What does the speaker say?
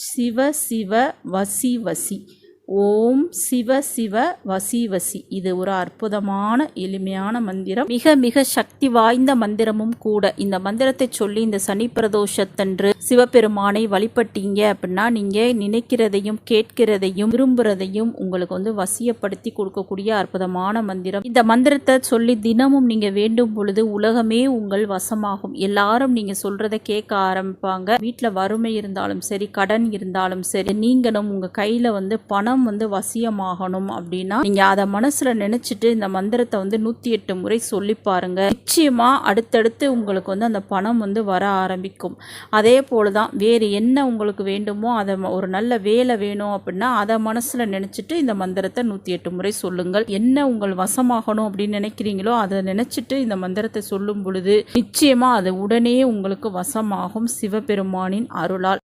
சிவ சிவ வசி வசி. ஓம் சிவ சிவ வசி வசி. இது ஒரு அற்புதமான எளிமையான மந்திரம், மிக மிக சக்தி வாய்ந்த மந்திரமும் கூட. இந்த மந்திரத்தை சொல்லி இந்த சனி பிரதோஷத்தன்று சிவபெருமானை வழிபட்டீங்க அப்படின்னா நீங்க நினைக்கிறதையும் கேட்கிறதையும் விரும்புறதையும் உங்களுக்கு வசியப்படுத்தி கொடுக்கக்கூடிய அற்புதமான மந்திரம். இந்த மந்திரத்தை சொல்லி தினமும் நீங்க வேண்டும் பொழுது உலகமே உங்கள் வசமாகும். எல்லாரும் நீங்க சொல்றதை கேட்க ஆரம்பிப்பாங்க. வீட்டுல வறுமை இருந்தாலும் சரி, கடன் இருந்தாலும் சரி, நீங்களும் உங்க கையில பணம் வசியமாகணும் அப்படின்னா நீங்க அதை மனசுல நினைச்சிட்டு இந்த மந்திரத்தை 108 முறை சொல்லி பாருங்க. நிச்சயமா அடுத்தடுத்து உங்களுக்கு அந்த பணம் வர ஆரம்பிக்கும். அதே போலதான் வேறு என்ன உங்களுக்கு வேண்டுமோ, அதை ஒரு நல்ல வேலை வேணும் அப்படின்னா அதை மனசுல நினைச்சிட்டு இந்த மந்திரத்தை 108 முறை சொல்லுங்கள். என்ன உங்கள் வசமாகணும் அப்படின்னு நினைக்கிறீங்களோ அதை நினைச்சிட்டு இந்த மந்திரத்தை சொல்லும் பொழுது நிச்சயமா அது உடனே உங்களுக்கு வசமாகும் சிவபெருமானின் அருளால்.